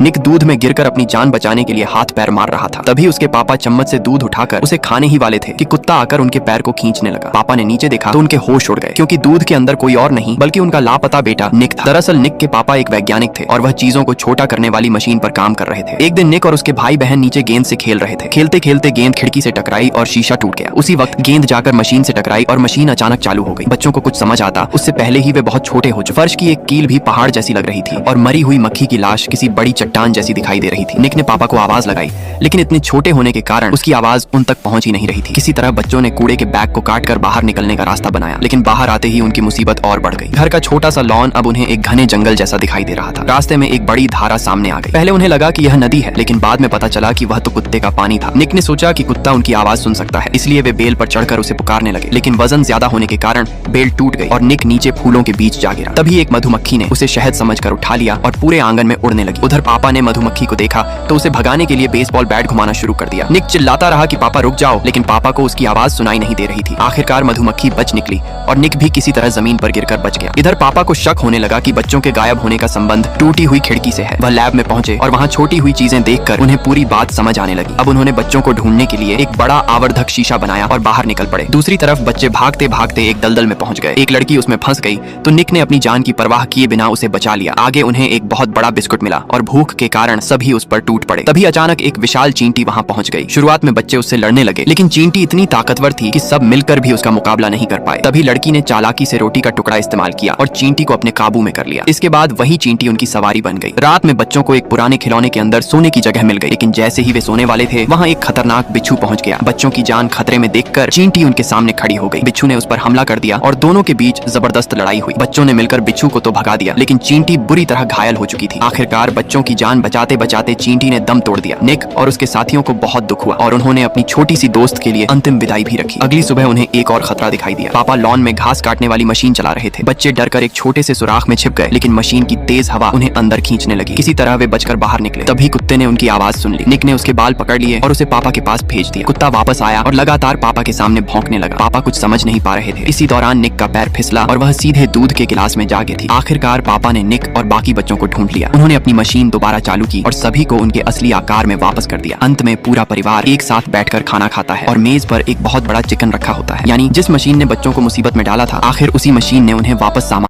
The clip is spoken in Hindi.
निक दूध में गिरकर अपनी जान बचाने के लिए हाथ पैर मार रहा था। तभी उसके पापा चम्मच से दूध उठाकर उसे खाने ही वाले थे कि कुत्ता आकर उनके पैर को खींचने लगा। पापा ने नीचे देखा तो उनके होश उड़ गए, क्योंकि दूध के अंदर कोई और नहीं बल्कि उनका लापता बेटा निक था। दरअसल निक के पापा एक वैज्ञानिक थे और वह चीजों को छोटा करने वाली मशीन पर काम कर रहे थे। एक दिन निक और उसके भाई बहन नीचे गेंद से खेल रहे थे। खेलते खेलते गेंद खिड़की से टकराई और शीशा टूट गया। उसी वक्त गेंद जाकर मशीन से टकराई और मशीन अचानक चालू हो गई। बच्चों को कुछ समझ आता उससे पहले ही वे बहुत छोटे हो चुके। फर्श की एक कील भी पहाड़ जैसी लग रही थी और मरी हुई मक्खी की लाश किसी बड़ी चट्टान जैसी दिखाई दे रही थी। निक ने पापा को आवाज लगाई, लेकिन इतने छोटे होने के कारण उसकी आवाज उन तक पहुंच ही नहीं रही थी। किसी तरह बच्चों ने कूड़े के बैग को काटकर बाहर निकलने का रास्ता बनाया, लेकिन बाहर आते ही उनकी मुसीबत और बढ़ गई। घर का छोटा सा लॉन अब उन्हें एक घने जंगल जैसा दिखाई दे रहा था। रास्ते में एक बड़ी धारा सामने आ गई। पहले उन्हें लगा कि यह नदी है, लेकिन बाद में पता चला कि वह तो कुत्ते का पानी था। निक ने सोचा कि कुत्ता उनकी आवाज सुन सकता है, इसलिए वे बेल पर चढ़कर उसे पुकारने लगे, लेकिन वजन ज्यादा होने के कारण बेल टूट गई और निक नीचे फूलों के बीच जा गिरा। तभी एक मधुमक्खी ने उसे शहद समझकर उठा लिया और पूरे आंगन में उड़ने लगी। उधर पापा ने मधुमक्खी को देखा तो उसे भगाने के लिए बेसबॉल बैट घुमाना शुरू कर दिया। निक चिल्लाता रहा कि पापा रुक जाओ, लेकिन पापा को उसकी आवाज सुनाई नहीं दे रही थी। आखिरकार मधुमक्खी बच निकली और निक भी किसी तरह जमीन पर गिरकर बच गया। इधर पापा को शक होने लगा कि बच्चों के गायब होने का संबंध टूटी हुई खिड़की से है। वह लैब में पहुंचे और वहां छोटी हुई चीजें देखकर उन्हें पूरी बात समझ आने लगी। अब उन्होंने बच्चों को ढूंढने के लिए एक बड़ा आवर्धक शीशा बनाया और बाहर निकल पड़े। दूसरी तरफ बच्चे भागते भागते एक दलदल में पहुंच गए। एक लड़की उसमें फंस गई तो निक ने अपनी जान की परवाह किए बिना उसे बचा लिया। आगे उन्हें एक बहुत बड़ा बिस्कुट मिला और भूख के कारण सभी उस पर टूट पड़े। तभी अचानक एक विशाल चींटी वहां पहुंच गई। शुरुआत में बच्चे उससे लड़ने लगे, लेकिन चींटी इतनी ताकतवर थी कि सब मिलकर भी उसका मुकाबला नहीं कर पाए। तभी लड़की ने चालाकी से रोटी का टुकड़ा इस्तेमाल किया और चींटी को अपने काबू में कर लिया। इसके बाद वही चींटी उनकी सवारी बन गई। रात में बच्चों को एक पुराने खिलौने के अंदर सोने की जगह मिल गई, लेकिन जैसे ही वे सोने वाले थे वहाँ एक खतरनाक बिच्छू पहुंच गया। बच्चों की जान खतरे में देखकर चींटी उनके सामने खड़ी हो गई। बिच्छू ने उस पर हमला कर दिया और दोनों के बीच जबरदस्त लड़ाई हुई। बच्चों ने मिलकर बिच्छू को तो भगा दिया, लेकिन चींटी बुरी तरह घायल हो चुकी थी। आखिरकार बच्चों की जान बचाते बचाते चींटी ने दम तोड़ दिया। निक और उसके साथियों को बहुत दुख हुआ और उन्होंने अपनी छोटी सी दोस्त के लिए अंतिम विदाई भी रखी। अगली सुबह उन्हें एक और खतरा दिखाई दिया। पापा लॉन में घास काटने वाली मशीन चला रहे थे। बच्चे डरकर एक छोटे से सुराख में छिप गए, लेकिन मशीन की तेज हवा उन्हें अंदर खींचने लगी। किसी तरह वे बचकर बाहर निकले। तभी कुत्ते ने उनकी आवाज सुन ली। निक ने उसके बाल पकड़ लिए और उसे पापा के पास भेज दिया। कुत्ता वापस आया और लगातार पापा के सामने भौंकने लगा। पापा कुछ समझ नहीं पा रहे थे। इसी दौरान निक का पैर फिसला और वह सीधे दूध के गिलास में जा गिरी। आखिरकार पापा ने निक और बाकी बच्चों को ढूंढ लिया। उन्होंने अपनी मशीन दोबारा चालू की और सभी को उनके असली आकार में वापस कर दिया। अंत में पूरा परिवार एक साथ बैठकर खाना खाता है और मेज पर एक बहुत बड़ा चिकन रखा होता है। यानी जिस मशीन ने बच्चों को मुसीबत में डाला था, आखिर उसी मशीन ने उन्हें वापस सामान